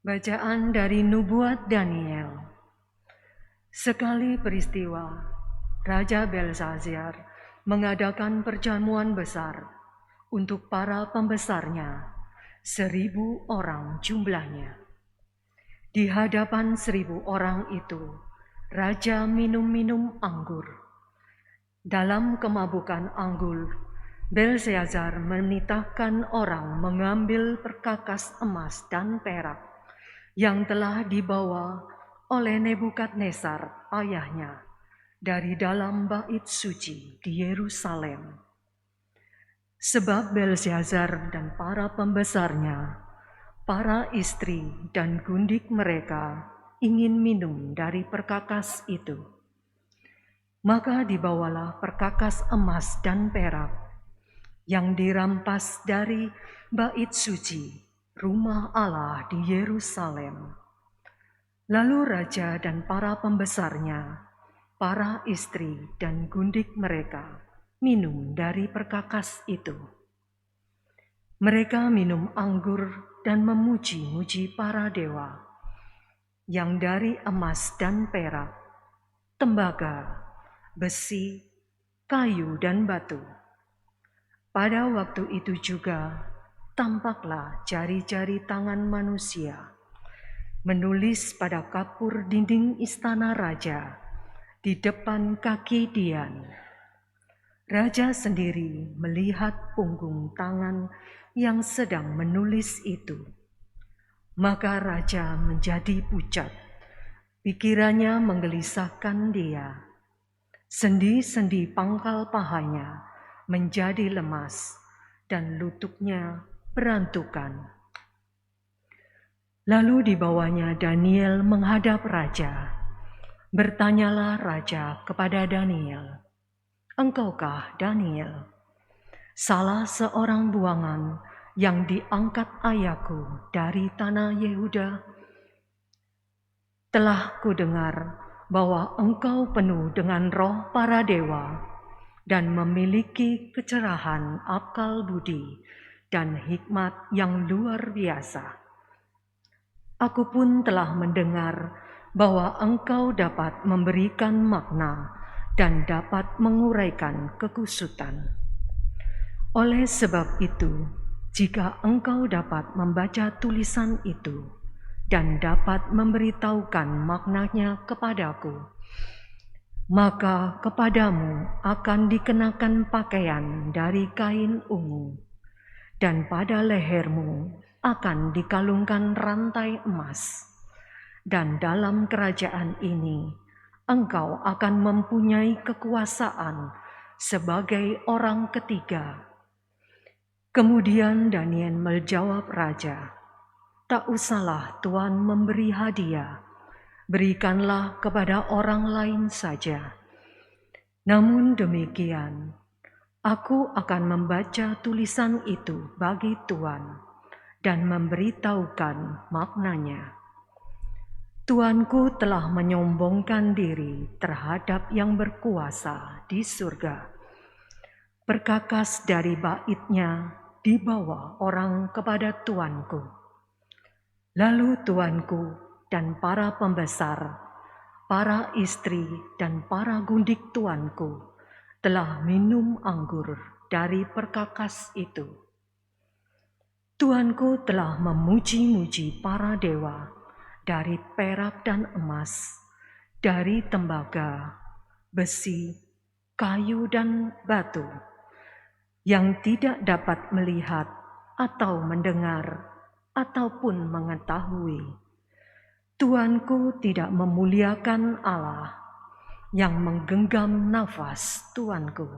Bacaan dari Nubuat Daniel. Sekali peristiwa, Raja Belsazar mengadakan perjamuan besar untuk para pembesarnya, 1.000 orang jumlahnya. Di hadapan 1.000 orang itu, Raja minum-minum anggur. Dalam kemabukan anggur, Belsazar menitahkan orang mengambil perkakas emas dan perak yang telah dibawa oleh Nebukadnezar ayahnya dari dalam bait suci di Yerusalem. Sebab Belsazar dan para pembesarnya, para istri dan gundik mereka ingin minum dari perkakas itu. Maka dibawalah perkakas emas dan perak yang dirampas dari bait suci rumah Allah di Yerusalem. Lalu raja dan para pembesarnya, para istri dan gundik mereka minum dari perkakas itu. Mereka minum anggur dan memuji-muji para dewa yang dari emas dan perak, tembaga, besi, kayu dan batu. Pada waktu itu juga tampaklah jari-jari tangan manusia menulis pada kapur dinding istana raja di depan kaki Dian. Raja sendiri melihat punggung tangan yang sedang menulis itu. Maka raja menjadi pucat, pikirannya menggelisahkan dia. Sendi-sendi pangkal pahanya menjadi lemas dan lututnya berantukan. Lalu dibawanya Daniel menghadap raja. Bertanyalah raja kepada Daniel, "Engkaukah Daniel, salah seorang buangan yang diangkat ayahku dari tanah Yehuda? Telah kudengar bahwa engkau penuh dengan roh para dewa dan memiliki kecerahan akal budi dan hikmat yang luar biasa. Aku pun telah mendengar bahwa engkau dapat memberikan makna dan dapat menguraikan kekusutan. Oleh sebab itu, jika engkau dapat membaca tulisan itu dan dapat memberitahukan maknanya kepadaku, maka kepadamu akan dikenakan pakaian dari kain ungu, dan pada lehermu akan dikalungkan rantai emas. Dan dalam kerajaan ini, engkau akan mempunyai kekuasaan sebagai orang ketiga." Kemudian Daniel menjawab raja, "Tak usahlah Tuan memberi hadiah. Berikanlah kepada orang lain saja. Namun demikian, aku akan membaca tulisan itu bagi Tuan dan memberitahukan maknanya. Tuanku telah menyombongkan diri terhadap yang berkuasa di surga. Perkakas dari baitnya dibawa orang kepada tuanku. Lalu tuanku dan para pembesar, para istri dan para gundik tuanku telah minum anggur dari perkakas itu. Tuanku telah memuji-muji para dewa dari perak dan emas, dari tembaga, besi, kayu dan batu, yang tidak dapat melihat atau mendengar ataupun mengetahui. Tuanku tidak memuliakan Allah yang menggenggam nafas tuanku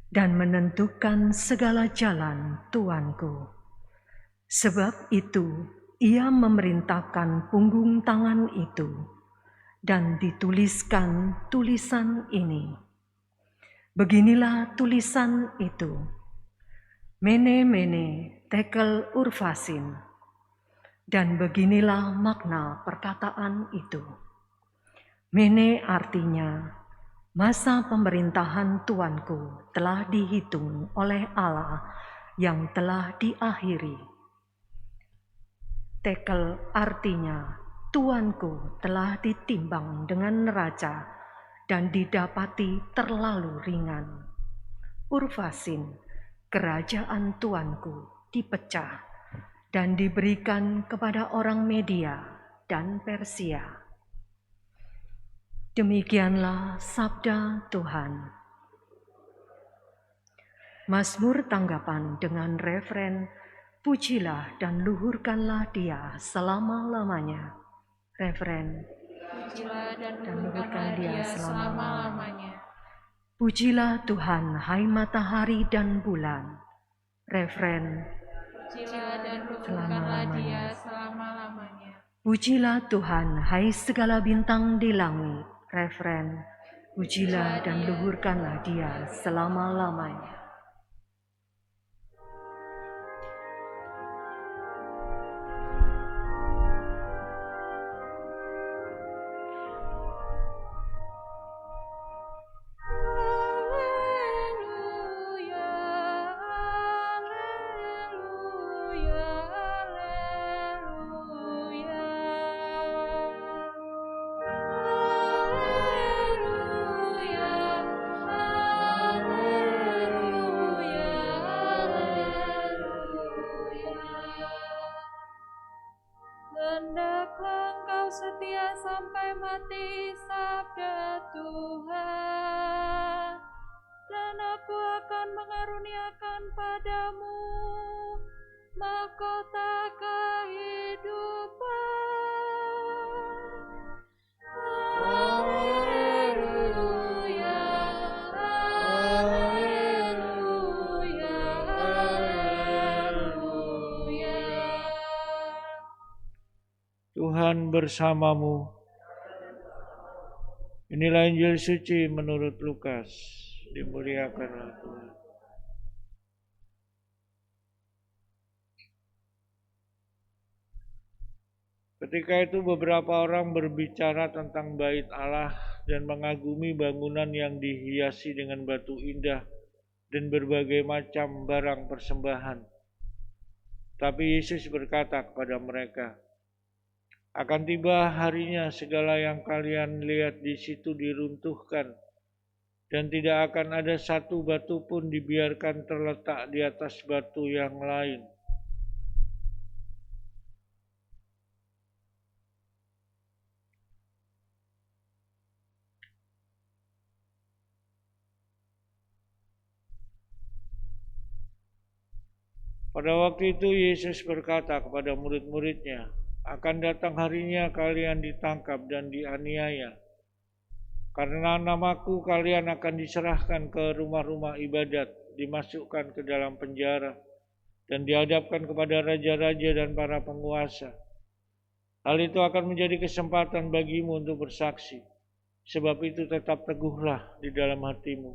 dan menentukan segala jalan tuanku. Sebab itu ia memerintahkan punggung tangan itu dan dituliskan tulisan ini. Beginilah tulisan itu: Mene Mene Tekel Urvasin. Dan beginilah makna perkataan itu. Mene artinya, masa pemerintahan tuanku telah dihitung oleh Allah yang telah diakhiri. Tekel artinya tuanku telah ditimbang dengan neraca dan didapati terlalu ringan. Urvasin, kerajaan tuanku dipecah dan diberikan kepada orang Media dan Persia. Demikianlah sabda Tuhan. Mazmur tanggapan dengan referen, pujilah dan luhurkanlah Dia selama-lamanya. Referen, pujilah dan luhurkanlah Dia selama-lamanya. Pujilah Tuhan, hai matahari dan bulan. Referen, pujilah dan luhurkanlah Dia selama-lamanya. Pujilah Tuhan, hai segala bintang di langit. Referen, pujilah dan luhurkanlah Dia selama-lamanya. Hendaklah Engkau setia sampai mati, sabda Tuhan, dan aku akan mengaruniakan padamu mahkota kehidupan. Haleluya, haleluya, haleluya. Tuhan bersamamu. Inilah Injil suci menurut Lukas. Dimuliakanlah Tuhan. Ketika itu beberapa orang berbicara tentang bait Allah dan mengagumi bangunan yang dihiasi dengan batu indah dan berbagai macam barang persembahan. Tapi Yesus berkata kepada mereka, akan tiba harinya segala yang kalian lihat di situ diruntuhkan, dan tidak akan ada satu batu pun dibiarkan terletak di atas batu yang lain. Pada waktu itu Yesus berkata kepada murid-muridnya, akan datang harinya kalian ditangkap dan dianiaya. Karena namaku kalian akan diserahkan ke rumah-rumah ibadat, dimasukkan ke dalam penjara, dan dihadapkan kepada raja-raja dan para penguasa. Hal itu akan menjadi kesempatan bagimu untuk bersaksi. Sebab itu tetap teguhlah di dalam hatimu.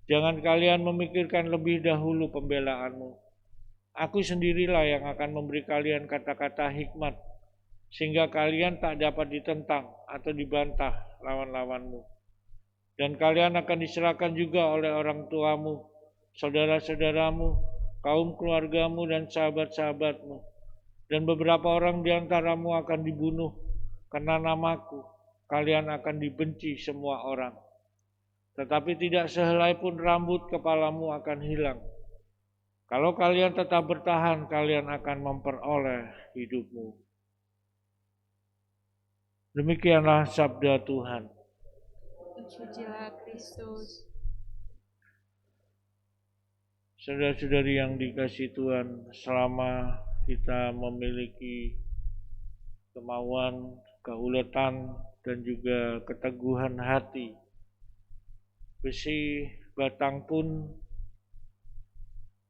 Jangan kalian memikirkan lebih dahulu pembelaanmu. Aku sendirilah yang akan memberi kalian kata-kata hikmat, sehingga kalian tak dapat ditentang atau dibantah lawan-lawanmu. Dan kalian akan diserahkan juga oleh orang tuamu, saudara-saudaramu, kaum keluargamu, dan sahabat-sahabatmu. Dan beberapa orang di antaramu akan dibunuh karena namaku. Kalian akan dibenci semua orang. Tetapi tidak sehelai pun rambut kepalamu akan hilang. Kalau kalian tetap bertahan, kalian akan memperoleh hidupmu. Demikianlah sabda Tuhan. Pujilah Kristus. Saudara-saudari yang dikasihi Tuhan, selama kita memiliki kemauan, keuletan, dan juga keteguhan hati, besi batang pun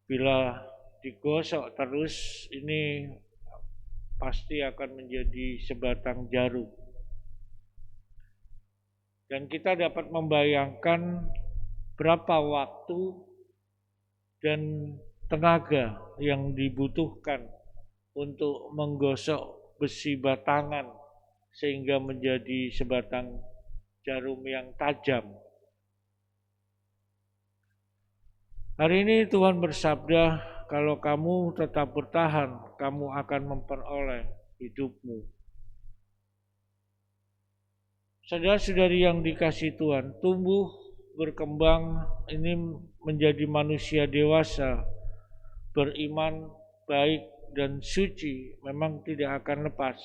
bila digosok terus ini pasti akan menjadi sebatang jarum. Dan kita dapat membayangkan berapa waktu dan tenaga yang dibutuhkan untuk menggosok besi batangan sehingga menjadi sebatang jarum yang tajam. Hari ini Tuhan bersabda, kalau kamu tetap bertahan, kamu akan memperoleh hidupmu. Saudara-saudari yang dikasihi Tuhan, tumbuh berkembang ini menjadi manusia dewasa, beriman, baik dan suci memang tidak akan lepas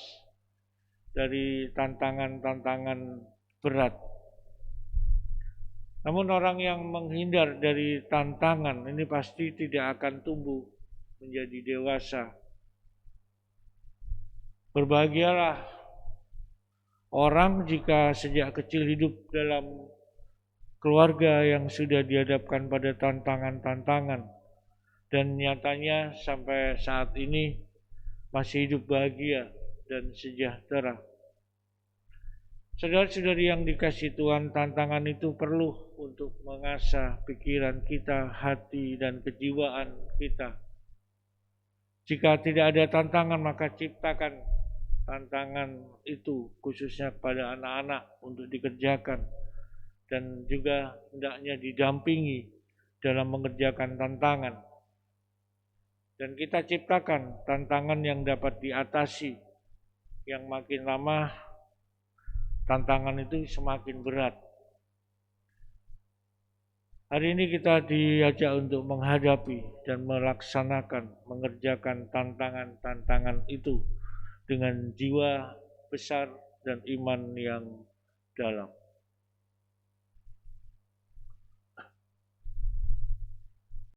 dari tantangan-tantangan berat. Namun orang yang menghindar dari tantangan ini pasti tidak akan tumbuh menjadi dewasa. Berbahagialah orang jika sejak kecil hidup dalam keluarga yang sudah dihadapkan pada tantangan-tantangan dan nyatanya sampai saat ini masih hidup bahagia dan sejahtera. Saudara-saudari yang dikasihi Tuhan, tantangan itu perlu untuk mengasah pikiran kita, hati, dan kejiwaan kita. Jika tidak ada tantangan, maka ciptakan tantangan itu khususnya kepada anak-anak untuk dikerjakan. Dan juga hendaknya didampingi dalam mengerjakan tantangan. Dan kita ciptakan tantangan yang dapat diatasi, yang makin lama tantangan itu semakin berat. Hari ini kita diajak untuk menghadapi dan melaksanakan, mengerjakan tantangan-tantangan itu dengan jiwa besar dan iman yang dalam.